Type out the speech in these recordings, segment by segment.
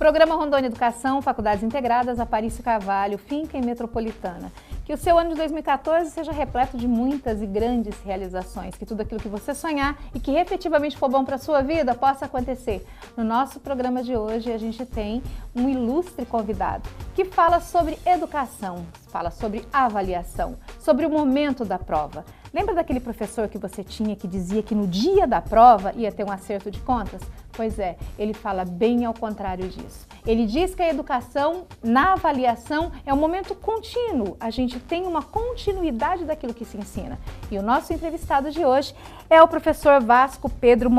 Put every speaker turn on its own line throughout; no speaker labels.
Programa Rondônia Educação, Faculdades Integradas, Aparício Carvalho, Finca e Metropolitana. Que o seu ano de 2014 seja repleto de muitas e grandes realizações, que tudo aquilo que você sonhar e que efetivamente for bom para a sua vida possa acontecer. No nosso programa de hoje a gente tem um ilustre convidado que fala sobre educação, fala sobre avaliação, sobre o momento da prova. Lembra daquele professor que você tinha que dizia que no dia da prova ia ter um acerto de contas? Pois é, ele fala bem ao contrário disso. Ele diz que a educação, na avaliação, é um momento contínuo. A gente tem uma continuidade daquilo que se ensina. E o nosso entrevistado de hoje é o professor Vasco Pedro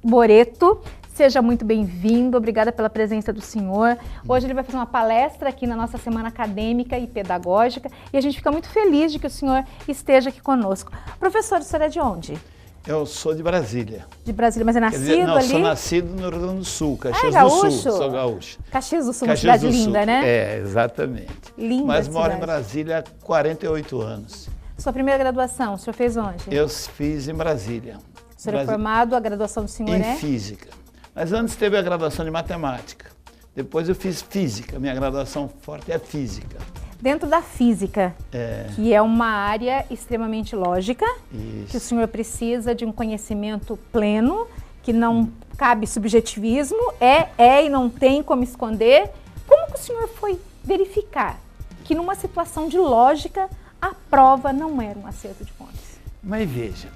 Moreto. Seja muito bem-vindo, obrigada pela presença do senhor. Hoje ele vai fazer uma palestra aqui na nossa Semana Acadêmica e Pedagógica e a gente fica muito feliz de que o senhor esteja aqui conosco. Professor, o senhor é de onde?
Eu sou de Brasília.
De Brasília, mas é nascido ali?
Não, sou nascido no Rio Grande do Sul, Caxias
do
Sul.
Sou
gaúcho.
Caxias do Sul, uma cidade linda, né?
É, exatamente.
Linda
mas
cidade.
Moro em Brasília há 48 anos.
Sua primeira graduação, o senhor fez onde?
Eu fiz em Brasília.
O senhor é formado, a graduação do senhor
em Física. Mas antes teve a graduação de Matemática. Depois eu fiz Física, minha graduação forte é Física.
Dentro da Física, que é uma área extremamente lógica,
Isso.
que o senhor precisa de um conhecimento pleno, que não cabe subjetivismo, é e não tem como esconder. Como que o senhor foi verificar que numa situação de lógica a prova não era um acerto de contas?
Mas veja,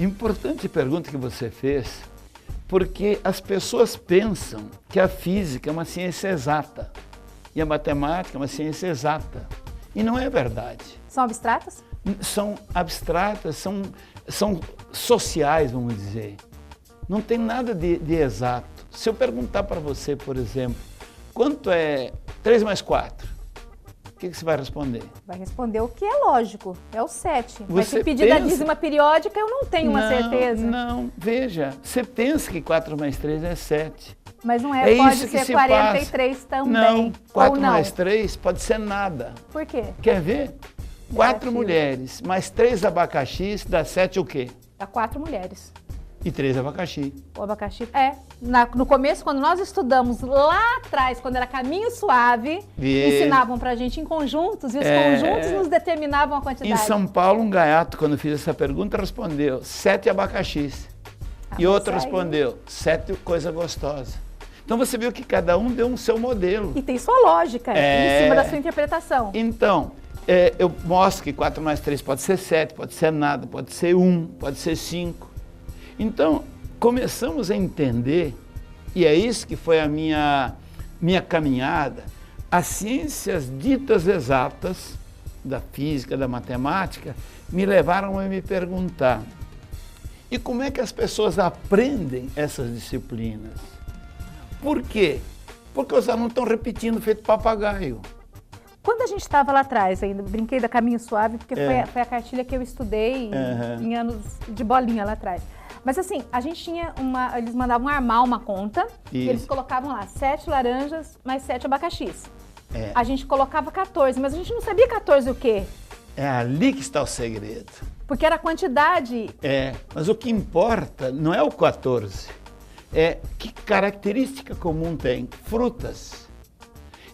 importante pergunta que você fez, porque as pessoas pensam que a física é uma ciência exata e a matemática é uma ciência exata. E não é verdade.
São abstratas?
São abstratas, são sociais, vamos dizer. Não tem nada de exato. Se eu perguntar para você, por exemplo, quanto é 3 mais 4? O que você vai responder?
Vai responder o que é lógico, é o 7. Mas
Você
se pedir da dízima periódica, eu não tenho uma certeza.
Não, veja, você pensa que 4 mais 3 é 7.
Mas não é, pode
isso que
ser
se
43
passa.
também.
Não, 4
ou não.
mais 3 pode ser nada.
Por quê?
Quer ver? 4 mulheres mais 3 abacaxis dá 7 o quê?
Dá 4 mulheres.
E 3 abacaxi.
O abacaxi no começo, quando nós estudamos lá atrás, quando era caminho suave, ensinavam pra gente em conjuntos e os conjuntos nos determinavam a quantidade.
Em São Paulo, um gaiato, quando eu fiz essa pergunta, respondeu 7 abacaxis. E outro respondeu 7 coisa gostosa. Então você viu que cada um deu um seu modelo.
E tem sua lógica em cima da sua interpretação.
Então, eu mostro que 4 mais 3 pode ser 7, pode ser nada, pode ser 1, pode ser 5. Então, começamos a entender, e é isso que foi a minha caminhada, as ciências ditas exatas, da física, da matemática, me levaram a me perguntar, e como é que as pessoas aprendem essas disciplinas? Por quê? Porque os alunos estão repetindo feito papagaio.
Quando a gente estava lá atrás, ainda brinquei da Caminho Suave, porque foi a cartilha que eu estudei em anos de bolinha lá atrás. Mas assim, a gente tinha eles mandavam armar uma conta e eles colocavam lá 7 laranjas mais 7 abacaxis. A gente colocava 14, mas a gente não sabia 14 o quê?
É ali que está o segredo.
Porque era a quantidade.
Mas o que importa não é o 14, é que característica comum tem, frutas.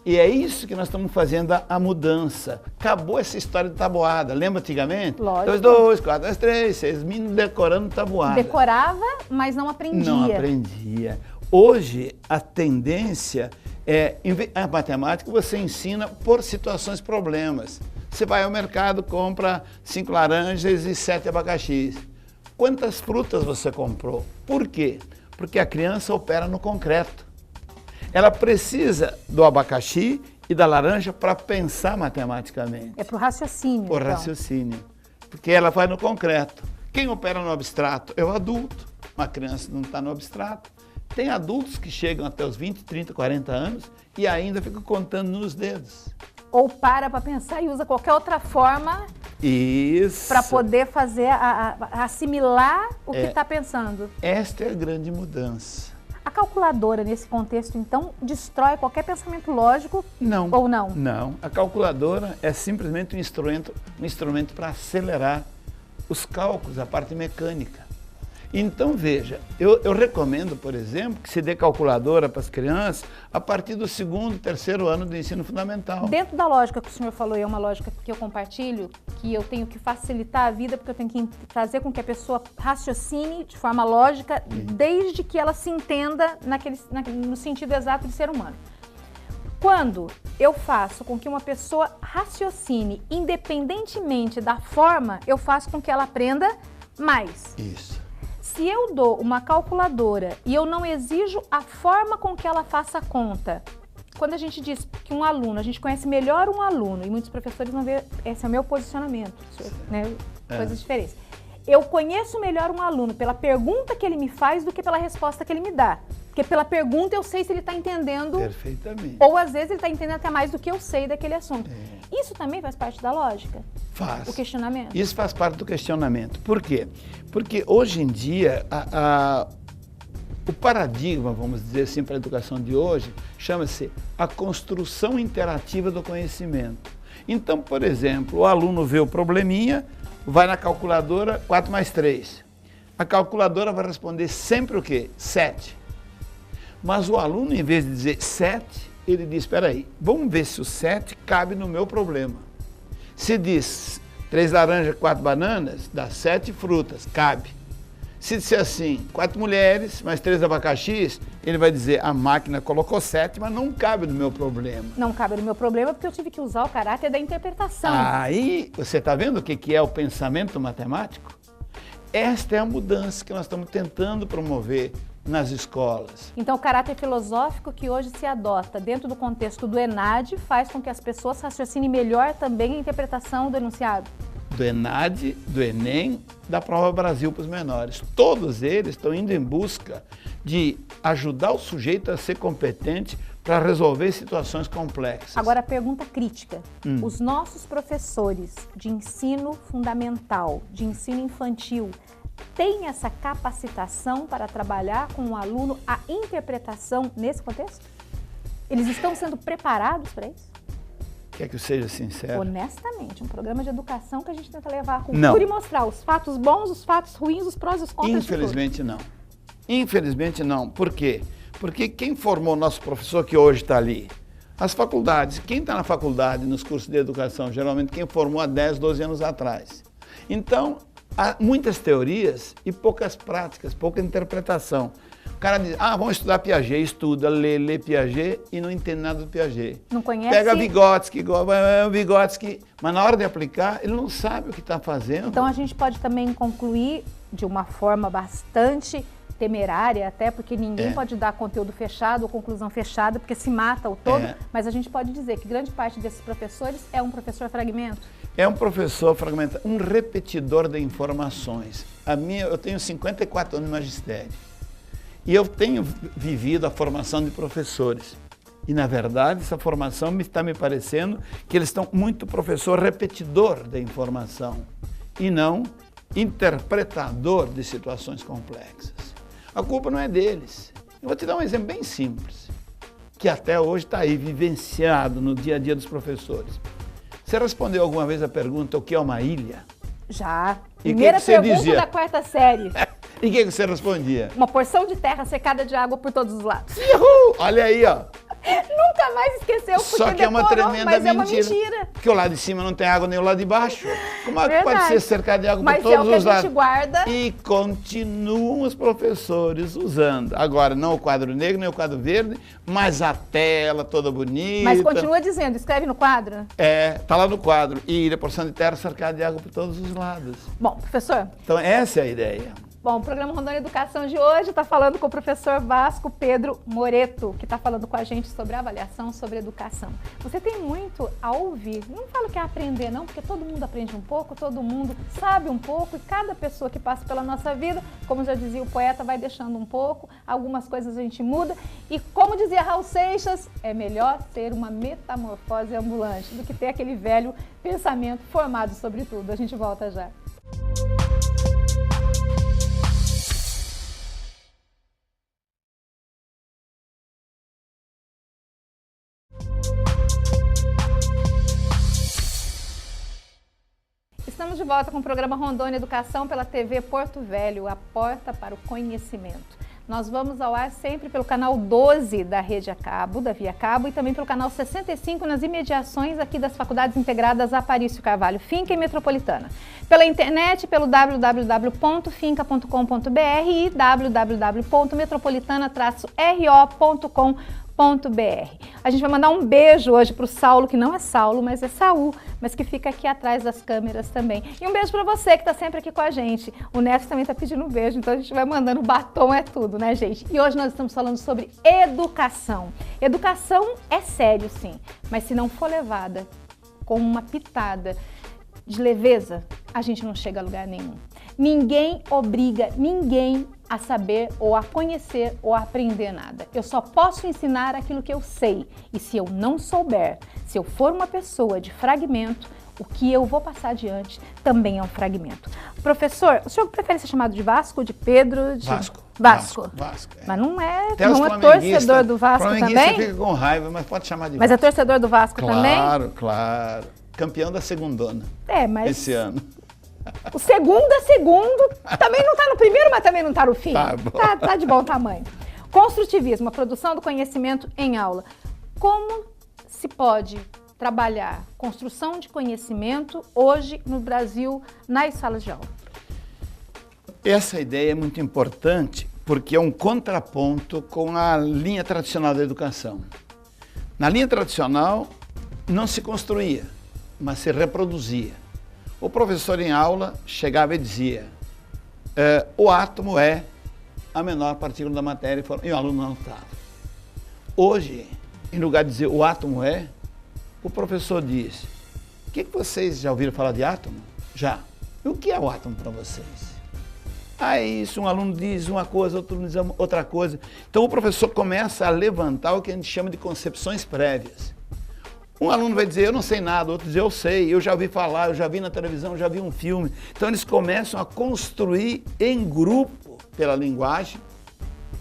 E é isso que nós estamos fazendo a mudança. Acabou essa história de tabuada. Lembra antigamente?
Lógico.
2, 2, 4, 2, 3, 6, meninos decorando tabuada.
Decorava, mas não aprendia.
Não aprendia. Hoje, a tendência é, a matemática você ensina por situações, problemas. Você vai ao mercado, compra 5 laranjas e 7 abacaxis. Quantas frutas você comprou? Por quê? Porque a criança opera no concreto. Ela precisa do abacaxi e da laranja para pensar matematicamente.
É para o raciocínio.
Por raciocínio. Porque ela vai no concreto. Quem opera no abstrato é o adulto. Uma criança não está no abstrato. Tem adultos que chegam até os 20, 30, 40 anos e ainda ficam contando nos dedos.
Ou para pensar e usa qualquer outra forma para poder fazer, assimilar o que está pensando.
Esta é a grande mudança.
A calculadora, nesse contexto, então, destrói qualquer pensamento lógico?
Não.
Ou não?
Não. A calculadora é simplesmente um instrumento para acelerar os cálculos, a parte mecânica. Então, veja, eu recomendo, por exemplo, que se dê calculadora para as crianças a partir do 2º, 3º ano do ensino fundamental.
Dentro da lógica que o senhor falou, e é uma lógica que eu compartilho, que eu tenho que facilitar a vida, porque eu tenho que fazer com que a pessoa raciocine de forma lógica, desde que ela se entenda no sentido exato de ser humano. Quando eu faço com que uma pessoa raciocine independentemente da forma, eu faço com que ela aprenda mais.
Isso.
Se eu dou uma calculadora e eu não exijo a forma com que ela faça a conta, quando a gente diz que um aluno, a gente conhece melhor um aluno, e muitos professores não vê, esse é o meu posicionamento, né? Coisas diferentes. Eu conheço melhor um aluno pela pergunta que ele me faz do que pela resposta que ele me dá. Porque pela pergunta eu sei se ele está entendendo.
Perfeitamente.
Ou às vezes ele está entendendo até mais do que eu sei daquele assunto. Isso também faz parte da lógica?
Faz.
O questionamento?
Isso faz parte do questionamento. Por quê? Porque hoje em dia, o paradigma, vamos dizer assim, para a educação de hoje, chama-se a construção interativa do conhecimento. Então, por exemplo, o aluno vê o probleminha, vai na calculadora 4 mais 3. A calculadora vai responder sempre o quê? 7. Mas o aluno, em vez de dizer 7, ele diz, espera aí, vamos ver se o 7 cabe no meu problema. Se diz 3 laranjas, 4 bananas, dá 7 frutas, cabe. Se disser assim, 4 mulheres, mais 3 abacaxis, ele vai dizer, a máquina colocou 7, mas não cabe no meu problema.
Não cabe no meu problema porque eu tive que usar o caráter da interpretação.
Aí, você está vendo o que é o pensamento matemático? Esta é a mudança que nós estamos tentando promover nas escolas.
Então, o caráter filosófico que hoje se adota dentro do contexto do ENAD faz com que as pessoas raciocinem melhor também a interpretação do enunciado.
Do ENAD, do Enem, da Prova Brasil para os menores. Todos eles estão indo em busca de ajudar o sujeito a ser competente para resolver situações complexas.
Agora, a pergunta crítica. Os nossos professores de ensino fundamental, de ensino infantil, têm essa capacitação para trabalhar com o aluno a interpretação nesse contexto? Eles estão sendo preparados para isso?
Quer que eu seja sincero?
Honestamente, um programa de educação que a gente tenta levar a cultura e mostrar os fatos bons, os fatos ruins, os prós e os contras.
Infelizmente não. Infelizmente não. Por quê? Porque quem formou o nosso professor que hoje está ali? As faculdades. Quem está na faculdade, nos cursos de educação, geralmente quem formou há 10, 12 anos atrás. Então, há muitas teorias e poucas práticas, pouca interpretação. O cara diz, vamos estudar Piaget, estuda, lê Piaget e não entende nada do Piaget.
Não conhece?
Pega Vygotsky, mas na hora de aplicar, ele não sabe o que está fazendo.
Então a gente pode também concluir de uma forma bastante temerária, até porque ninguém pode dar conteúdo fechado ou conclusão fechada, porque se mata o todo, mas a gente pode dizer que grande parte desses professores é um professor fragmento.
É um professor fragmentado, um repetidor de informações. Eu tenho 54 anos de magistério. E eu tenho vivido a formação de professores. E, na verdade, essa formação está me parecendo que eles estão muito professor repetidor da informação e não interpretador de situações complexas. A culpa não é deles. Eu vou te dar um exemplo bem simples, que até hoje está aí vivenciado no dia a dia dos professores. Você respondeu alguma vez a pergunta, o que é uma ilha?
Já.
E
Primeira
que você
pergunta
dizia?
da 4ª série.
E o que você respondia?
Uma porção de terra cercada de água por todos os lados.
Uhul! Olha aí, ó.
Nunca mais esqueceu, porque
Só que é uma
decorou,
tremenda
mas
mentira.
é uma mentira.
Porque o lado de cima não tem água nem o lado de baixo. Como é que
Verdade.
pode ser cercado de água
Mas
por todos
é o que
os
a
lados?
gente guarda.
E continuam os professores usando. Agora, não o quadro negro, nem o quadro verde, mas a tela toda bonita.
Mas continua dizendo, escreve no quadro.
Tá lá no quadro. E a porção de terra cercada de água por todos os lados.
Bom, professor.
Então, essa é a ideia.
Bom, o programa Rondônia Educação de hoje está falando com o professor Vasco Pedro Moreto, que está falando com a gente sobre avaliação, sobre educação. Você tem muito a ouvir, não falo que é aprender não, porque todo mundo aprende um pouco, todo mundo sabe um pouco e cada pessoa que passa pela nossa vida, como já dizia o poeta, vai deixando um pouco, algumas coisas a gente muda e como dizia Raul Seixas, é melhor ter uma metamorfose ambulante do que ter aquele velho pensamento formado sobre tudo. A gente volta já. Estamos de volta com o programa Rondônia Educação pela TV Porto Velho, a porta para o conhecimento. Nós vamos ao ar sempre pelo canal 12 da Rede a Cabo, da Via Cabo, e também pelo canal 65 nas imediações aqui das Faculdades Integradas Aparício Carvalho, Finca e Metropolitana. Pela internet, pelo www.finca.com.br e www.metropolitana-ro.com.br. A gente vai mandar um beijo hoje para o Saulo, que não é Saulo, mas é Saul, mas que fica aqui atrás das câmeras também. E um beijo para você que está sempre aqui com a gente. O Neto também está pedindo um beijo, então a gente vai mandando, batom é tudo, né, gente? E hoje nós estamos falando sobre educação. Educação é sério, sim, mas se não for levada com uma pitada de leveza, a gente não chega a lugar nenhum. Ninguém obriga ninguém a saber ou a conhecer ou a aprender nada. Eu só posso ensinar aquilo que eu sei. E se eu não souber, se eu for uma pessoa de fragmento, o que eu vou passar adiante também é um fragmento. Professor, o senhor prefere ser chamado de Vasco, de Pedro? De...
Vasco.
Vasco.
Vasco, é.
Mas não é
torcedor
do Vasco também?
Flamenguista fica com raiva, mas pode chamar de Vasco.
Mas é torcedor do Vasco também?
Claro, claro. Campeão da segundona.
Mas...
esse ano.
O segundo também não está no primeiro, mas também não está no fim. Tá de bom tamanho. Construtivismo, a produção do conhecimento em aula. Como se pode trabalhar construção de conhecimento hoje no Brasil nas salas de aula?
Essa ideia é muito importante porque é um contraponto com a linha tradicional da educação. Na linha tradicional não se construía, mas se reproduzia. O professor em aula chegava e dizia, o átomo é a menor partícula da matéria e o aluno não estava. Hoje, em lugar de dizer o átomo é, o professor diz, o que vocês já ouviram falar de átomo? Já. E o que é o átomo para vocês? Isso, um aluno diz uma coisa, outro diz outra coisa. Então o professor começa a levantar o que a gente chama de concepções prévias. Um aluno vai dizer, eu não sei nada, outro diz, eu sei, eu já ouvi falar, eu já vi na televisão, eu já vi um filme. Então eles começam a construir em grupo, pela linguagem,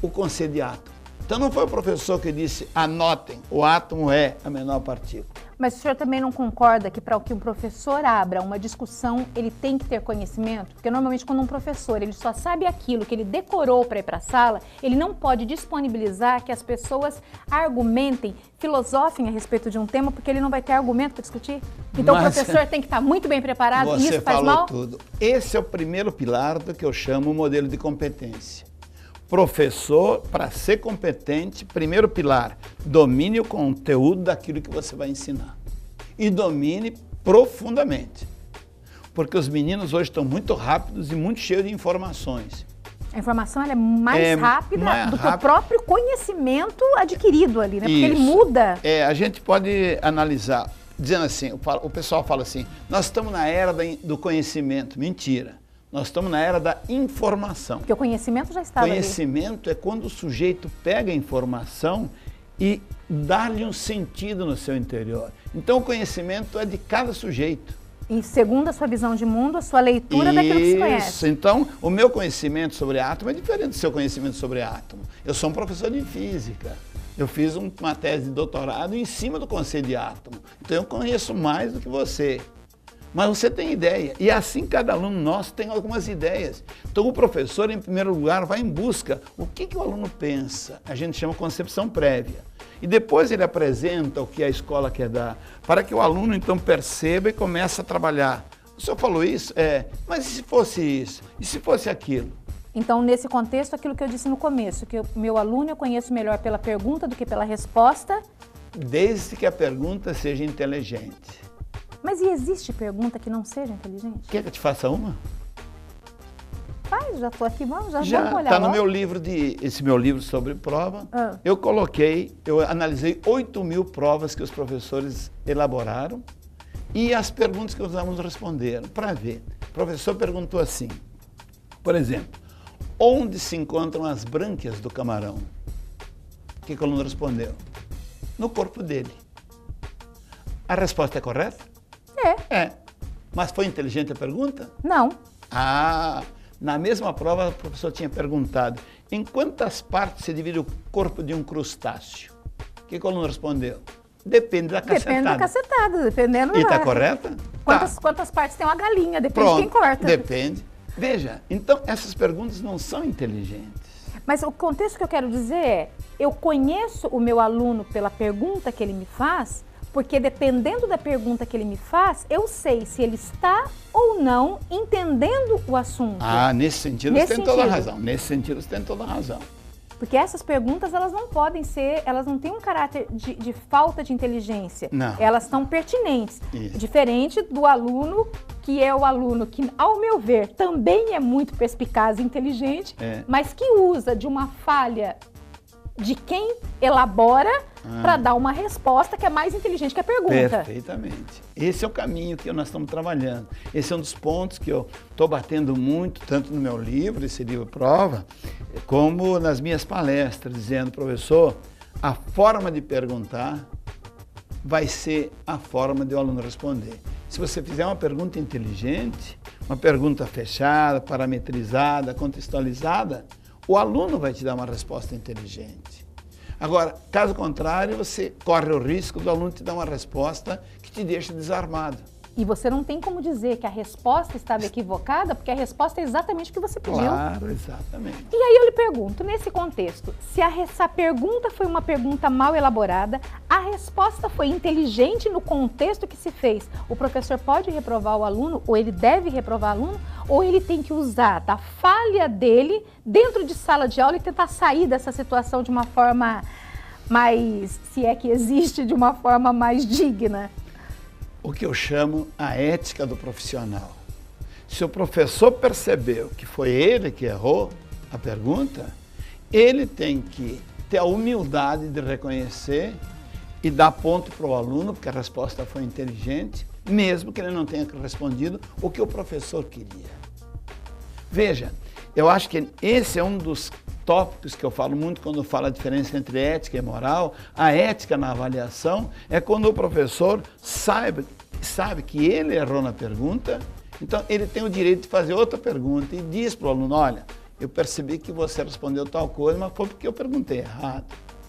o conceito de átomo. Então não foi o professor que disse, anotem, o átomo é a menor partícula.
Mas o senhor também não concorda que para que um professor abra uma discussão, ele tem que ter conhecimento? Porque normalmente quando um professor ele só sabe aquilo que ele decorou para ir para a sala, ele não pode disponibilizar que as pessoas argumentem, filosofem a respeito de um tema, porque ele não vai ter argumento para discutir. Então o professor tem que estar muito bem preparado e isso faz mal?
Você falou tudo. Esse é o primeiro pilar do que eu chamo o modelo de competência. Professor, para ser competente, primeiro pilar, domine o conteúdo daquilo que você vai ensinar. E domine profundamente. Porque os meninos hoje estão muito rápidos e muito cheios de informações.
A informação ela é mais rápida do que o próprio conhecimento adquirido ali, né? Porque ele muda.
A gente pode analisar, dizendo assim, o pessoal fala assim, nós estamos na era do conhecimento. Mentira. Nós estamos na era da informação.
Porque o conhecimento já estava ali.
Conhecimento é quando o sujeito pega a informação e dá-lhe um sentido no seu interior. Então o conhecimento é de cada sujeito.
E segundo a sua visão de mundo, a sua leitura daquilo que se conhece.
Isso, então o meu conhecimento sobre átomo é diferente do seu conhecimento sobre átomo. Eu sou um professor de física. Eu fiz uma tese de doutorado em cima do conceito de átomo. Então eu conheço mais do que você. Mas você tem ideia, e assim cada aluno nosso tem algumas ideias. Então o professor, em primeiro lugar, vai em busca o que o aluno pensa, a gente chama concepção prévia. E depois ele apresenta o que a escola quer dar, para que o aluno então perceba e comece a trabalhar. O senhor falou isso? Mas e se fosse isso? E se fosse aquilo?
Então, nesse contexto, aquilo que eu disse no começo, que o meu aluno eu conheço melhor pela pergunta do que pela resposta.
Desde que a pergunta seja inteligente.
Mas e existe pergunta que não seja inteligente?
Quer que eu te faça uma?
Faz, já estou aqui, vamos olhar.
Está no meu livro, esse meu livro sobre prova. Eu analisei 8.000 provas que os professores elaboraram e as perguntas que os alunos responderam, para ver. O professor perguntou assim, por exemplo, onde se encontram as brânquias do camarão? O que o aluno respondeu? No corpo dele. A resposta é correta? Mas foi inteligente a pergunta?
Não.
Na mesma prova, o professor tinha perguntado, em quantas partes se divide o corpo de um crustáceo? O que o aluno respondeu? Depende da cacetada.
Depende da cacetada, dependendo...
E está correta?
Quantas partes tem uma galinha, depende
Pronto,
de quem corta.
Depende. Veja, então essas perguntas não são inteligentes.
Mas o contexto que eu quero dizer é, eu conheço o meu aluno pela pergunta que ele me faz, porque dependendo da pergunta que ele me faz, eu sei se ele está ou não entendendo o assunto.
Ah, nesse sentido você tem toda a razão. Nesse sentido você tem toda a razão.
Porque essas perguntas, elas não podem ser, elas não têm um caráter de falta de inteligência.
Não.
Elas estão pertinentes.
Isso.
Diferente do aluno, que é o aluno que, ao meu ver, também é muito perspicaz e inteligente, mas que usa de uma falha de quem elabora para dar uma resposta que é mais inteligente que a pergunta.
Perfeitamente. Esse é o caminho que nós estamos trabalhando. Esse é um dos pontos que eu estou batendo muito, tanto no meu livro, esse livro prova, como nas minhas palestras, dizendo, professor, a forma de perguntar vai ser a forma de o aluno responder. Se você fizer uma pergunta inteligente, uma pergunta fechada, parametrizada, contextualizada, o aluno vai te dar uma resposta inteligente. Agora, caso contrário, você corre o risco do aluno te dar uma resposta que te deixa desarmado.
E você não tem como dizer que a resposta estava equivocada, porque a resposta é exatamente o que você pediu.
Claro, exatamente.
E aí eu lhe pergunto, nesse contexto, se essa pergunta foi uma pergunta mal elaborada, a resposta foi inteligente no contexto que se fez, o professor pode reprovar o aluno, ou ele deve reprovar o aluno, ou ele tem que usar da falha dele dentro de sala de aula e tentar sair dessa situação de uma forma mais, se é que existe, de uma forma mais digna?
O que eu chamo a ética do profissional. Se o professor percebeu que foi ele que errou a pergunta, ele tem que ter a humildade de reconhecer e dar ponto para o aluno, porque a resposta foi inteligente, mesmo que ele não tenha respondido o que o professor queria. Veja, eu acho que esse é um dos tópicos que eu falo muito quando eu falo a diferença entre ética e moral. A ética na avaliação é quando o professor sabe que ele errou na pergunta, então ele tem o direito de fazer outra pergunta e diz para o aluno, olha, eu percebi que você respondeu tal coisa, mas foi porque eu perguntei errado,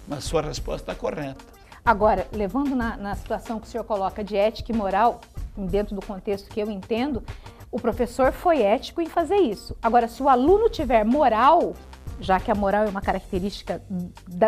mas sua resposta está correta.
Agora, levando na situação que o senhor coloca de ética e moral, dentro do contexto que eu entendo, o professor foi ético em fazer isso. Agora, se o aluno tiver moral, já que a moral é uma característica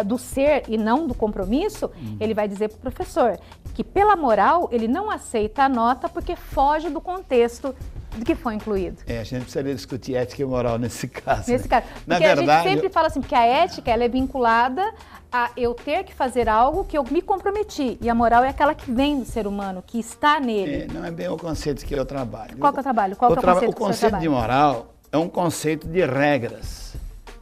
do ser e não do compromisso, ele vai dizer para o professor que pela moral ele não aceita a nota porque foge do contexto de que foi incluído.
A gente precisaria discutir ética e moral nesse caso.
Nesse caso. Porque a gente sempre fala assim, porque a ética ela é vinculada a eu ter que fazer algo que eu me comprometi. E a moral é aquela que vem do ser humano, que está nele.
Não é bem o conceito que eu trabalho.
Qual que é o trabalho? Qual que é o conceito que
o conceito de moral é um conceito de regras.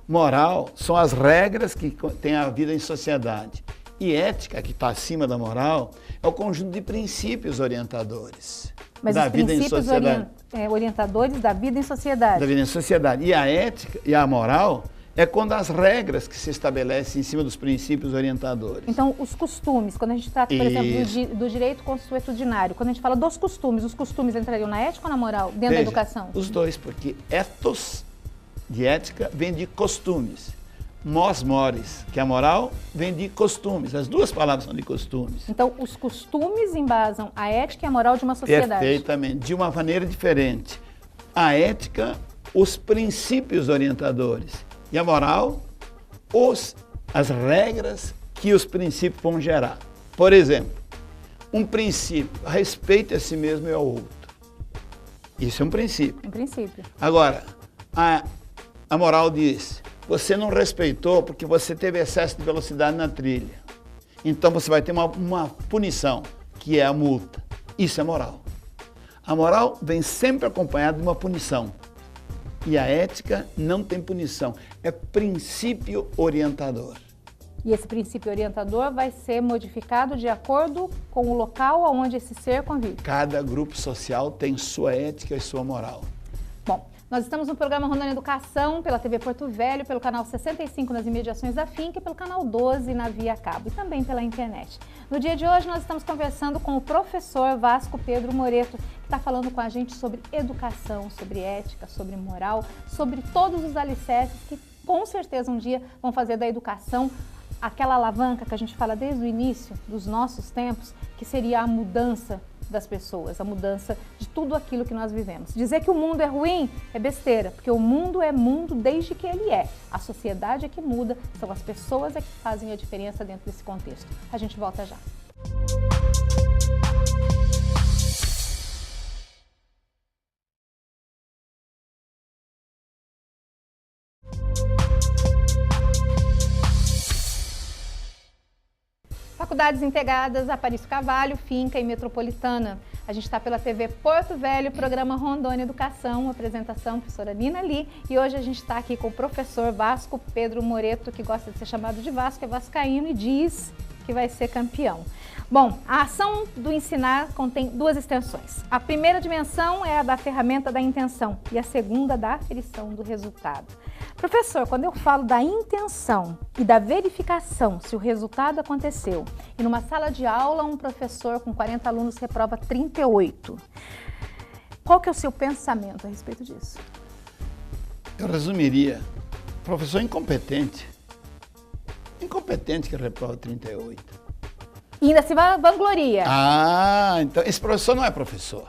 Moral são as regras que tem a vida em sociedade. E ética, que está acima da moral, é o conjunto de princípios orientadores da vida em sociedade.
Orientadores da vida em sociedade.
Da vida em sociedade. E a ética e a moral é quando as regras que se estabelecem em cima dos princípios orientadores.
Então, os costumes, quando a gente trata, por exemplo, do direito consuetudinário, quando a gente fala dos costumes, os costumes entrariam na ética ou na moral, dentro da educação?
Os dois, porque ethos de ética vem de costumes. Mos mores, que é a moral, vem de costumes. As duas palavras são de costumes.
Então, os costumes embasam a ética e a moral de uma sociedade.
Perfeitamente, de uma maneira diferente. A ética, os princípios orientadores. E a moral, as regras que os princípios vão gerar. Por exemplo, um princípio, respeite a si mesmo e ao outro. Isso é um princípio.
Um princípio.
Agora, a moral diz, você não respeitou porque você teve excesso de velocidade na trilha. Então você vai ter uma punição, que é a multa. Isso é moral. A moral vem sempre acompanhada de uma punição. E a ética não tem punição, é princípio orientador.
E esse princípio orientador vai ser modificado de acordo com o local onde esse ser convive.
Cada grupo social tem sua ética e sua moral.
Bom, nós estamos no programa Rondônia Educação, pela TV Porto Velho, pelo canal 65 nas imediações da Finca e pelo canal 12 na Via Cabo e também pela internet. No dia de hoje nós estamos conversando com o professor Vasco Pedro Moreto, que está falando com a gente sobre educação, sobre ética, sobre moral, sobre todos os alicerces que com certeza um dia vão fazer da educação aquela alavanca que a gente fala desde o início dos nossos tempos, que seria a mudança das pessoas, a mudança de tudo aquilo que nós vivemos. Dizer que o mundo é ruim é besteira, porque o mundo é mundo desde que ele é. A sociedade é que muda, são as pessoas é que fazem a diferença dentro desse contexto. A gente volta já. Faculdades integradas, Aparício Carvalho, Finca e Metropolitana. A gente está pela TV Porto Velho, programa Rondônia Educação, apresentação professora Nina Lee. E hoje a gente está aqui com o professor Vasco Pedro Moreto, que gosta de ser chamado de Vasco, é vascaíno e diz que vai ser campeão. Bom, a ação do ensinar contém duas extensões. A primeira dimensão é a da ferramenta da intenção e a segunda da aferição do resultado. Professor, quando eu falo da intenção e da verificação se o resultado aconteceu, e numa sala de aula um professor com 40 alunos reprova 38, qual que é o seu pensamento a respeito disso?
Eu resumiria, professor incompetente. Incompetente que reprova 38.
E ainda se vangloria.
Ah, então esse professor não é professor.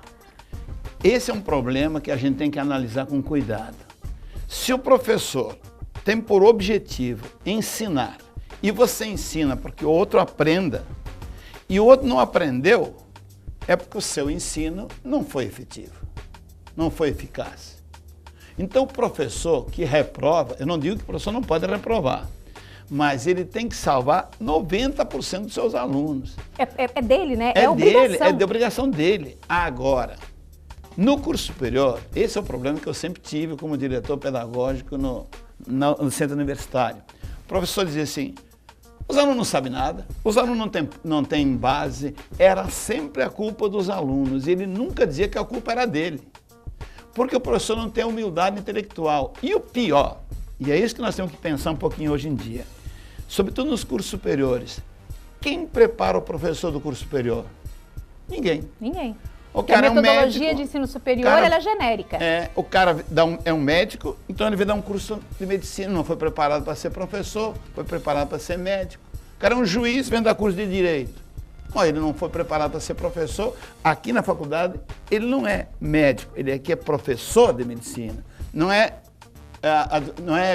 Esse é um problema que a gente tem que analisar com cuidado. Se o professor tem por objetivo ensinar, e você ensina para que o outro aprenda, e o outro não aprendeu, é porque o seu ensino não foi efetivo, não foi eficaz. Então o professor que reprova, eu não digo que o professor não pode reprovar, mas ele tem que salvar 90% dos seus alunos.
É dele, né?
É
obrigação.
dele, é de obrigação dele. Agora, no curso superior, esse é o problema que eu sempre tive como diretor pedagógico no centro universitário. O professor dizia assim, os alunos não sabem nada, os alunos não têm base, era sempre a culpa dos alunos. Ele nunca dizia que a culpa era dele, porque o professor não tem humildade intelectual. E o pior, e é isso que nós temos que pensar um pouquinho hoje em dia, sobretudo nos cursos superiores, quem prepara o professor do curso superior? Ninguém.
Ninguém.
O cara
a metodologia
é um médico,
de ensino superior ela é genérica.
O cara é um médico, então ele veio dar um curso de medicina, não foi preparado para ser professor, foi preparado para ser médico. O cara é um juiz, vem dar curso de direito. Bom, ele não foi preparado para ser professor. Aqui na faculdade, ele não é médico, ele aqui é professor de medicina. Não é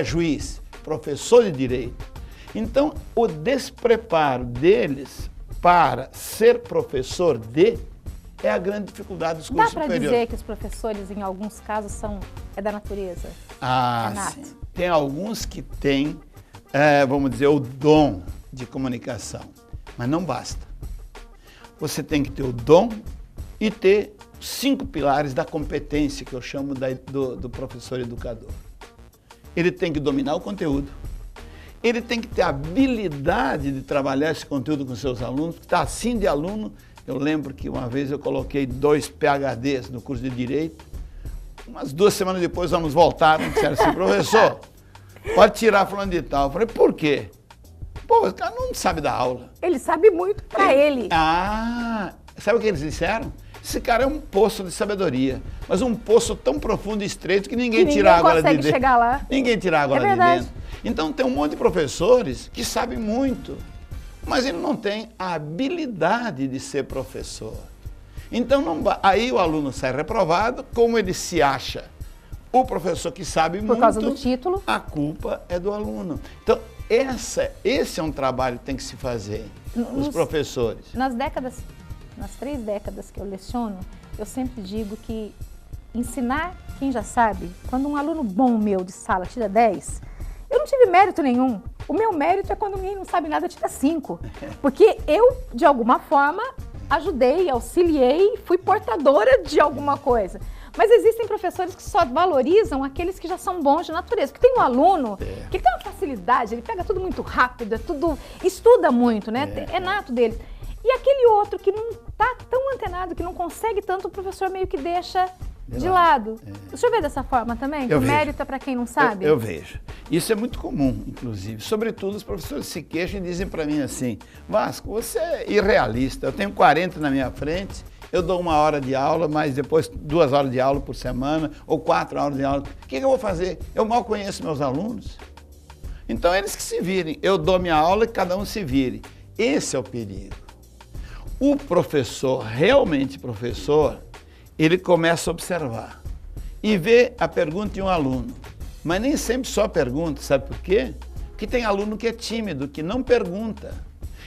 juiz, professor de direito. Então, o despreparo deles para ser professor é a grande dificuldade dos cursos superiores.
Dá para dizer que os professores, em alguns casos, é da natureza?
Ah, sim. Tem alguns que têm, vamos dizer, o dom de comunicação, mas não basta. Você tem que ter o dom e ter 5 pilares da competência, que eu chamo do professor educador. Ele tem que dominar o conteúdo, ele tem que ter a habilidade de trabalhar esse conteúdo com seus alunos, porque está assim de aluno. Eu lembro que uma vez eu coloquei 2 PhDs no curso de Direito, umas 2 semanas depois os alunos voltaram e disseram assim, professor, pode tirar fulano de tal. Eu falei, por quê? Pô, o cara não sabe dar aula.
Ele sabe muito para ele.
Ah, sabe o que eles disseram? Esse cara é um poço de sabedoria, mas um poço tão profundo e estreito que ninguém tira água de dentro.
Chegar lá.
Ninguém tira água lá de dentro. Então tem um monte de professores que sabem muito, mas ele não tem a habilidade de ser professor. Então, aí o aluno sai reprovado, como ele se acha o professor que sabe muito,
por causa do título,
a culpa é do aluno. Então, esse é um trabalho que tem que se fazer, os professores.
Nas 3 décadas que eu leciono, eu sempre digo que ensinar quem já sabe, quando um aluno bom meu de sala tira 10, eu não tive mérito nenhum. O meu mérito é quando ninguém não sabe nada, tira 5. Porque eu, de alguma forma, ajudei, auxiliei, fui portadora de alguma coisa. Mas existem professores que só valorizam aqueles que já são bons de natureza. Porque tem um aluno que tem uma facilidade, ele pega tudo muito rápido, estuda muito, né? É nato dele. E aquele outro que não está tão antenado, que não consegue tanto, o professor meio que deixa de lado. O senhor vê dessa forma também? Que o mérito é para quem não sabe?
Eu vejo. Isso é muito comum, inclusive. Sobretudo, os professores se queixam e dizem para mim assim, Vasco, você é irrealista, eu tenho 40 na minha frente, eu dou 1 hora de aula, mas depois 2 horas de aula por semana, ou 4 horas de aula. O que eu vou fazer? Eu mal conheço meus alunos. Então eles que se virem, eu dou minha aula e cada um se vire. Esse é o perigo. O professor, realmente professor, ele começa a observar e vê a pergunta de um aluno. Mas nem sempre só pergunta, sabe por quê? Porque tem aluno que é tímido, que não pergunta.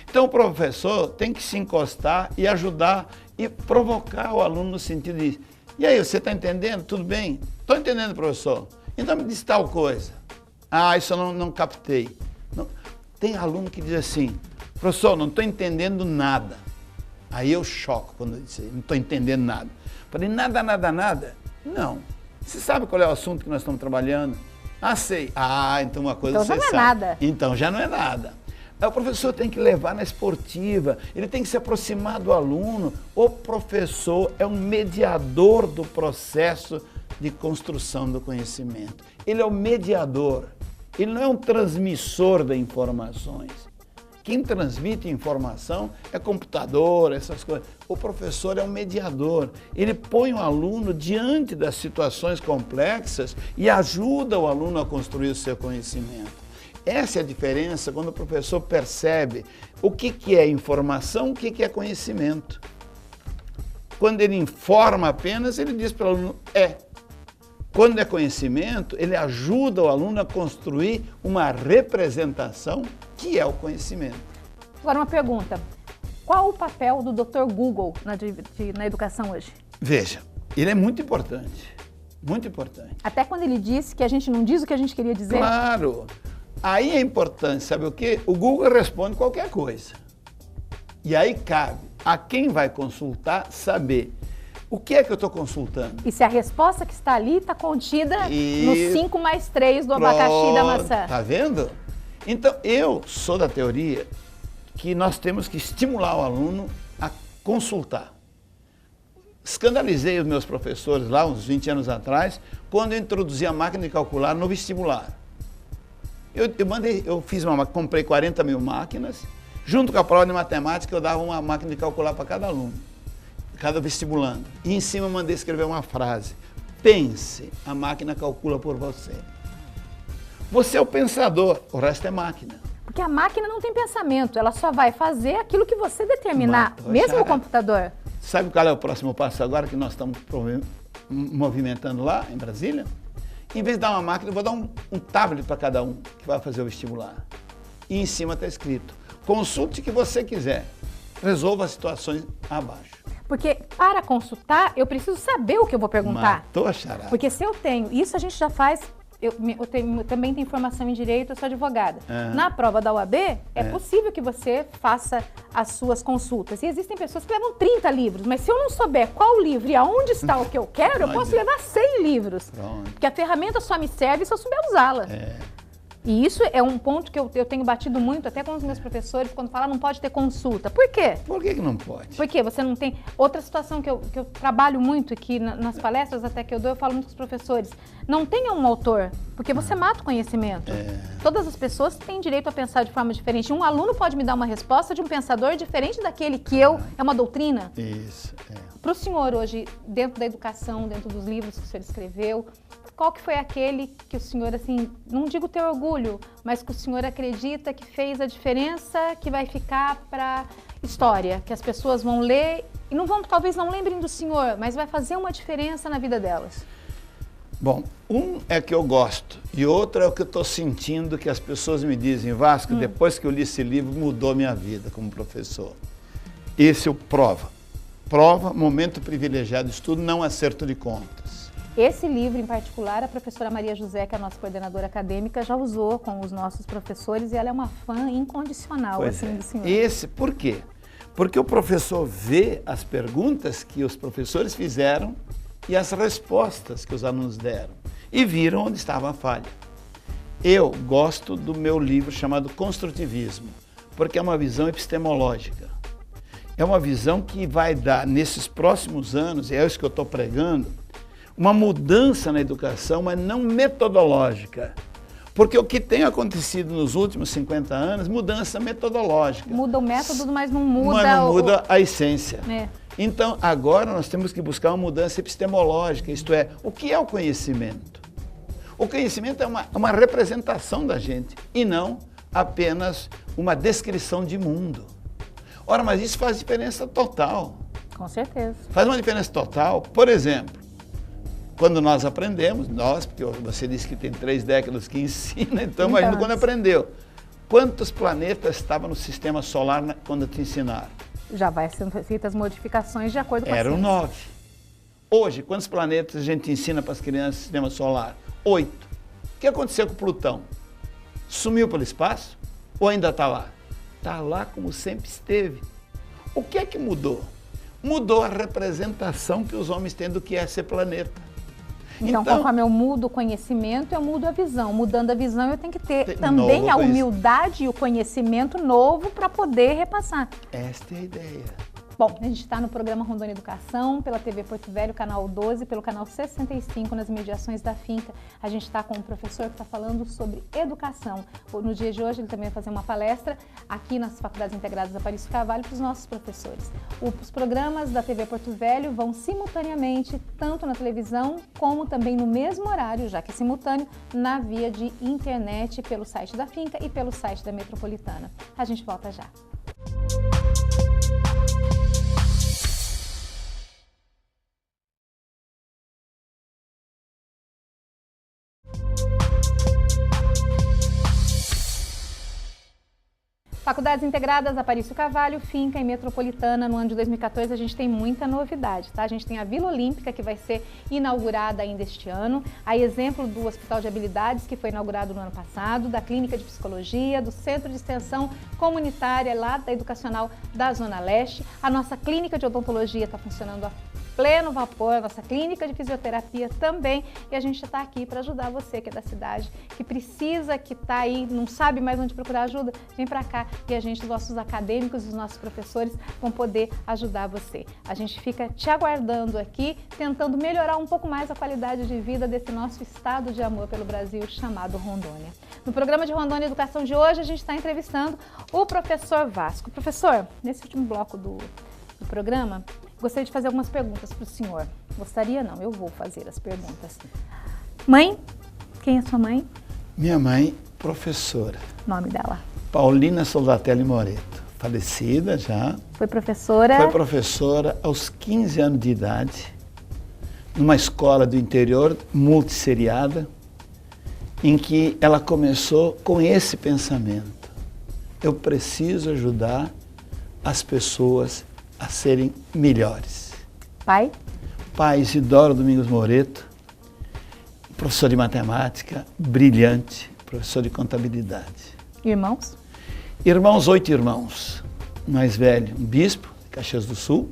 Então o professor tem que se encostar e ajudar e provocar o aluno no sentido de: e aí, você está entendendo? Tudo bem? Estou entendendo, professor. Então me diz tal coisa. Ah, isso eu não captei. Não. Tem aluno que diz assim: professor, não estou entendendo nada. Aí eu choco quando eu disse: não estou entendendo nada. Falei: nada? Não. Você sabe qual é o assunto que nós estamos trabalhando? Ah, sei. Ah, então uma coisa você sabe.
Então já não é nada.
Então já não é nada. Aí o professor tem que levar na esportiva, ele tem que se aproximar do aluno. O professor é um mediador do processo de construção do conhecimento. Ele é o mediador, ele não é um transmissor de informações. Quem transmite informação é computador, essas coisas. O professor é um mediador. Ele põe o aluno diante das situações complexas e ajuda o aluno a construir o seu conhecimento. Essa é a diferença quando o professor percebe o que é informação, o que é conhecimento. Quando ele informa apenas, ele diz para o aluno: é. Quando é conhecimento, ele ajuda o aluno a construir uma representação que é o conhecimento.
Agora uma pergunta: qual o papel do Dr. Google na educação hoje?
Veja, ele é muito importante, muito importante.
Até quando ele disse que a gente não diz o que a gente queria dizer?
Claro! Aí é importante, sabe o quê? O Google responde qualquer coisa. E aí cabe a quem vai consultar saber o que é que eu estou consultando.
E se a resposta que está ali está contida no 5+3 do abacaxi e da maçã.
Tá vendo? Então, eu sou da teoria que nós temos que estimular o aluno a consultar. Escandalizei os meus professores lá, uns 20 anos atrás, quando eu introduzi a máquina de calcular no vestibular. Eu fiz comprei 40 mil máquinas, junto com a prova de matemática eu dava uma máquina de calcular para cada aluno, cada vestibulando. E em cima eu mandei escrever uma frase: pense, a máquina calcula por você. Você é o pensador, o resto é máquina.
Porque a máquina não tem pensamento, ela só vai fazer aquilo que você determinar, mesmo o computador.
Sabe qual é o próximo passo agora que nós estamos movimentando lá em Brasília? Em vez de dar uma máquina, eu vou dar um tablet para cada um que vai fazer o vestibular. E em cima está escrito: consulte o que você quiser, resolva as situações abaixo.
Porque para consultar, eu preciso saber o que eu vou perguntar.
Matou a charada.
Porque se eu tenho, isso a gente já faz, eu também tenho formação em direito, eu sou advogada. Na prova da OAB, é possível que você faça as suas consultas. E existem pessoas que levam 30 livros, mas se eu não souber qual livro e aonde está o que eu quero, eu posso levar 100 livros.
Pronto.
Porque a ferramenta só me serve se eu souber usá-la. E isso é um ponto que eu tenho batido muito, até com os meus professores, quando falam não pode ter consulta. Por quê?
Por que não pode?
Porque você não tem... Outra situação que eu trabalho muito aqui nas palestras até que eu dou, eu falo muito com os professores. Não tenha um autor, porque você mata o conhecimento. Todas as pessoas têm direito a pensar de forma diferente. Um aluno pode me dar uma resposta de um pensador diferente daquele que é uma doutrina.
Isso,
Para o senhor hoje, dentro da educação, dentro dos livros que o senhor escreveu, qual que foi aquele que o senhor, assim, não digo ter orgulho, mas que o senhor acredita que fez a diferença, que vai ficar para história, que as pessoas vão ler e talvez não lembrem do senhor, mas vai fazer uma diferença na vida delas?
Bom, um é que eu gosto e outro é o que eu estou sentindo que as pessoas me dizem: Vasco, depois que eu li esse livro, mudou minha vida como professor. Esse é o Prova. Prova, momento privilegiado de estudo, não acerto de contas.
Esse livro, em particular, a professora Maria José, que é a nossa coordenadora acadêmica, já usou com os nossos professores e ela é uma fã incondicional do senhor.
Por quê? Porque o professor vê as perguntas que os professores fizeram e as respostas que os alunos deram e viram onde estava a falha. Eu gosto do meu livro chamado Construtivismo, porque é uma visão epistemológica. É uma visão que vai dar, nesses próximos anos, e é isso que eu estou pregando, uma mudança na educação, mas não metodológica. Porque o que tem acontecido nos últimos 50 anos, mudança metodológica.
Muda o método, mas não muda...
Mas não muda a essência. Então, agora nós temos que buscar uma mudança epistemológica, isto é, o que é o conhecimento? O conhecimento é uma representação da gente e não apenas uma descrição de mundo. Ora, mas isso faz diferença total.
Com certeza.
Faz uma diferença total. Por exemplo, quando nós aprendemos, porque você disse que tem 3 décadas que ensina, então imagina quando aprendeu. Quantos planetas estavam no sistema solar quando te ensinaram?
Já vai sendo feitas modificações de acordo com a ciência.
Eram 9. Hoje, quantos planetas a gente ensina para as crianças no sistema solar? 8. O que aconteceu com Plutão? Sumiu pelo espaço ou ainda está lá? Está lá como sempre esteve. O que é que mudou? Mudou a representação que os homens têm do que é ser planeta.
Então, conforme eu mudo o conhecimento, eu mudo a visão. Mudando a visão, eu tenho que ter também a humildade e o conhecimento novo para poder repassar.
Esta é a ideia.
Bom, a gente está no programa Rondônia Educação, pela TV Porto Velho, canal 12, pelo canal 65, nas mediações da Finca. A gente está com um professor que está falando sobre educação. No dia de hoje, ele também vai fazer uma palestra aqui nas Faculdades Integradas Aparício Carvalho para os nossos professores. Os programas da TV Porto Velho vão simultaneamente, tanto na televisão, como também no mesmo horário, já que é simultâneo, na via de internet, pelo site da Finca e pelo site da Metropolitana. A gente volta já. Faculdades Integradas, Aparício Carvalho, Finca e Metropolitana. No ano de 2014 a gente tem muita novidade, tá? A gente tem a Vila Olímpica, que vai ser inaugurada ainda este ano, a exemplo do Hospital de Habilidades, que foi inaugurado no ano passado, da Clínica de Psicologia, do Centro de Extensão Comunitária lá da Educacional da Zona Leste. A nossa Clínica de Odontologia está funcionando a pleno vapor, a nossa clínica de fisioterapia também, e a gente está aqui para ajudar você que é da cidade, que precisa, que está aí, não sabe mais onde procurar ajuda, vem para cá e a gente, os nossos acadêmicos, os nossos professores vão poder ajudar você. A gente fica te aguardando aqui, tentando melhorar um pouco mais a qualidade de vida desse nosso estado de amor pelo Brasil chamado Rondônia. No programa de Rondônia Educação de hoje, a gente está entrevistando o professor Vasco. Professor, nesse último bloco do programa, gostaria de fazer algumas perguntas para o senhor. Gostaria não, eu vou fazer as perguntas. Mãe, quem é sua mãe?
Minha mãe, professora.
Nome dela?
Paulina Soldatelli Moreto, falecida já.
Foi professora?
Foi professora aos 15 anos de idade, numa escola do interior, multisseriada, em que ela começou com esse pensamento. Eu preciso ajudar as pessoas a serem melhores.
Pai?
Pai Isidoro Domingos Moreto, professor de matemática, brilhante, professor de contabilidade.
Irmãos?
Irmãos, 8 irmãos. O mais velho, um bispo, de Caxias do Sul,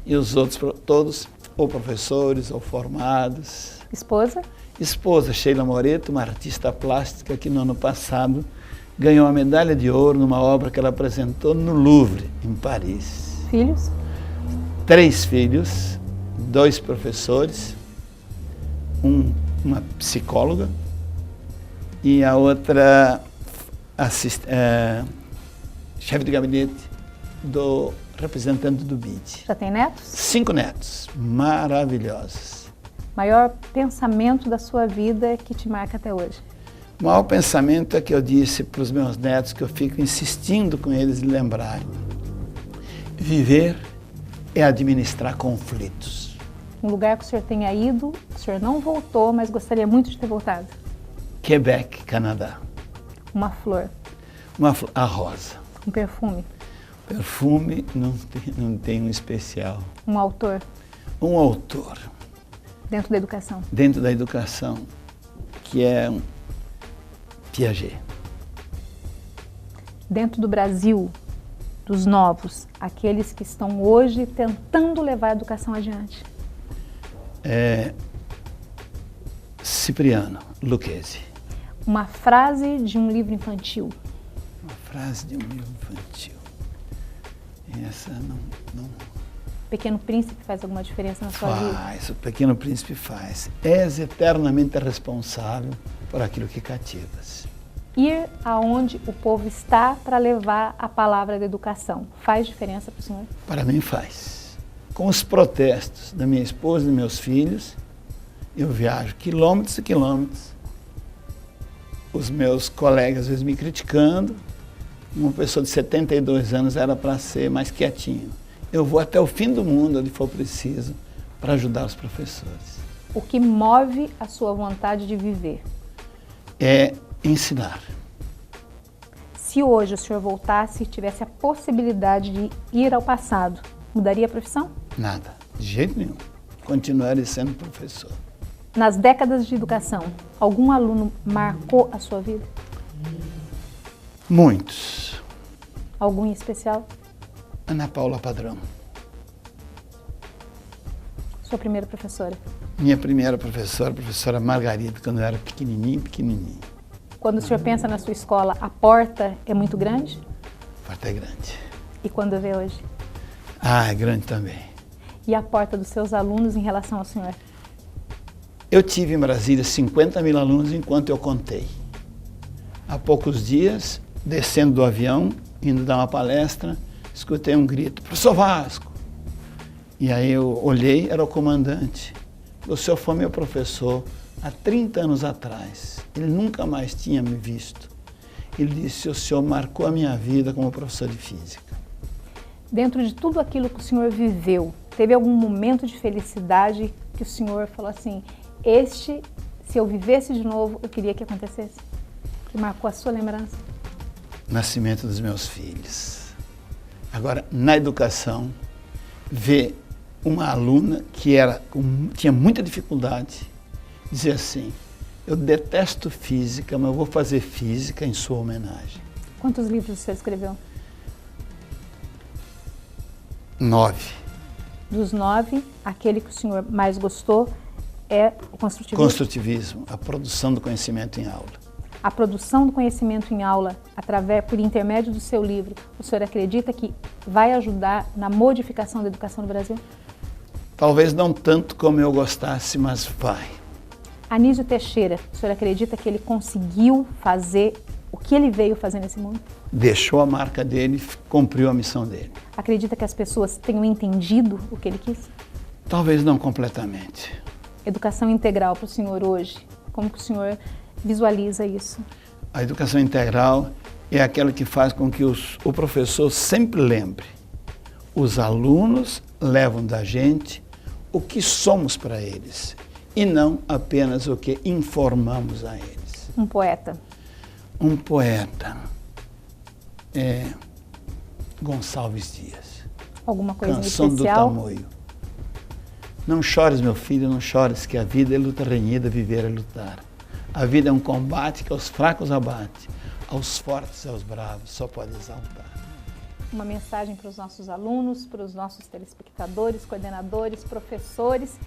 e os outros todos ou professores ou formados.
Esposa?
Esposa, Sheila Moreto, uma artista plástica que no ano passado ganhou a medalha de ouro numa obra que ela apresentou no Louvre, em Paris.
Filhos?
3 filhos, 2 professores, uma psicóloga e a outra chefe de gabinete do representante do BID.
Já tem netos?
5 netos, maravilhosos.
Maior pensamento da sua vida que te marca até hoje?
O maior pensamento é que eu disse para os meus netos, que eu fico insistindo com eles de lembrarem. Viver é administrar conflitos.
Um lugar que o senhor tenha ido, o senhor não voltou, mas gostaria muito de ter voltado?
Quebec, Canadá.
Uma flor?
A rosa.
Um perfume?
Perfume não tem um especial.
Um autor?
Um autor.
Dentro da educação?
Dentro da educação, que é um Piaget.
Dentro do Brasil, dos novos, aqueles que estão hoje tentando levar a educação adiante?
Cipriano Lucchesi.
Uma frase de um livro infantil?
Uma frase de um livro infantil. Essa não...
Pequeno Príncipe faz alguma diferença na sua vida?
Faz, o Pequeno Príncipe faz. És eternamente responsável por aquilo que cativas.
Ir aonde o povo está para levar a palavra da educação, faz diferença para o senhor?
Para mim faz. Com os protestos da minha esposa e dos meus filhos, Eu viajo quilômetros e quilômetros. Os meus colegas às vezes me criticando. Uma pessoa de 72 anos era para ser mais quietinho. Eu vou até o fim do mundo, onde for preciso, para ajudar os professores.
O que move a sua vontade de viver?
É ensinar.
Se hoje o senhor voltasse e tivesse a possibilidade de ir ao passado, mudaria a profissão?
Nada, de jeito nenhum. Continuaria sendo professor.
Nas décadas de educação, algum aluno marcou a sua vida?
Muitos.
Algum em especial?
Ana Paula Padrão.
Sua primeira professora?
Minha primeira professora, a professora Margarida, quando eu era pequenininho.
Quando o senhor pensa na sua escola, a porta é muito grande?
A porta é grande.
E quando vê hoje?
Ah, é grande também.
E a porta dos seus alunos em relação ao senhor?
Eu tive em Brasília 50 mil alunos enquanto eu contei. Há poucos dias, descendo do avião, indo dar uma palestra, escutei um grito, professor Vasco. E aí eu olhei, era o comandante. O senhor foi meu professor há 30 anos atrás. Ele nunca mais tinha me visto. Ele disse, o senhor marcou a minha vida como professor de física.
Dentro de tudo aquilo que o senhor viveu, teve algum momento de felicidade que o senhor falou assim, se eu vivesse de novo, eu queria que acontecesse? Que marcou a sua lembrança?
Nascimento dos meus filhos. Agora, na educação, ver uma aluna que tinha muita dificuldade, dizer assim, eu detesto física, mas eu vou fazer física em sua homenagem.
Quantos livros o senhor escreveu?
9.
Dos 9, aquele que o senhor mais gostou é o construtivismo?
Construtivismo, a produção do conhecimento em aula.
A produção do conhecimento em aula, por intermédio do seu livro, o senhor acredita que vai ajudar na modificação da educação no Brasil?
Talvez não tanto como eu gostasse, mas vai.
Anísio Teixeira, o senhor acredita que ele conseguiu fazer o que ele veio fazer nesse mundo?
Deixou a marca dele, cumpriu a missão dele.
Acredita que as pessoas tenham entendido o que ele quis?
Talvez não completamente.
Educação integral para o senhor hoje, como que o senhor visualiza isso?
A educação integral é aquela que faz com que o professor sempre lembre. Os alunos levam da gente o que somos para eles e não apenas o que informamos a eles.
Um poeta.
Um poeta é Gonçalves Dias.
Alguma coisa
Canção
especial?
do Tamoio. Não chores, meu filho, não chores, que a vida é luta renhida, viver é lutar. A vida é um combate que aos fracos abate, aos fortes e aos bravos só pode exaltar.
Uma mensagem para os nossos alunos, para os nossos telespectadores, coordenadores, professores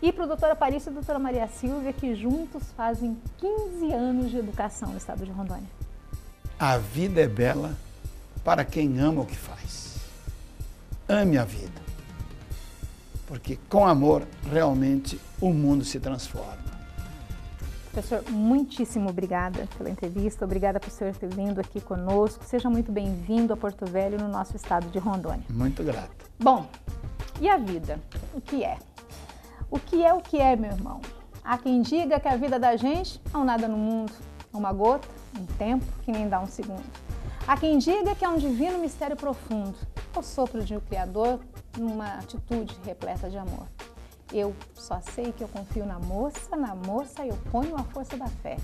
e para o doutor Aparício e a doutora Maria Silvia, que juntos fazem 15 anos de educação no estado de Rondônia.
A vida é bela para quem ama o que faz. Ame a vida, porque com amor realmente o mundo se transforma.
Professor, muitíssimo obrigada pela entrevista, obrigada por o senhor ter vindo aqui conosco. Seja muito bem-vindo a Porto Velho, no nosso estado de Rondônia.
Muito grato.
Bom, e a vida? O que é? O que é, meu irmão? Há quem diga que a vida da gente é um nada no mundo, uma gota, um tempo que nem dá um segundo. Há quem diga que é um divino mistério profundo, o sopro de um Criador numa atitude repleta de amor. Eu só sei que eu confio na moça eu ponho a força da fé.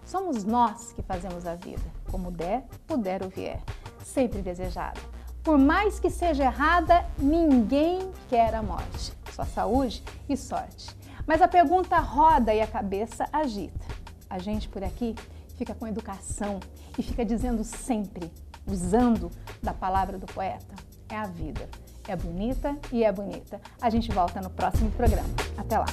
Somos nós que fazemos a vida, como der, puder ou vier, sempre desejada. Por mais que seja errada, ninguém quer a morte, só saúde e sorte. Mas a pergunta roda e a cabeça agita. A gente por aqui fica com educação e fica dizendo sempre, usando da palavra do poeta, é a vida. É bonita e é bonita. A gente volta no próximo programa. Até lá!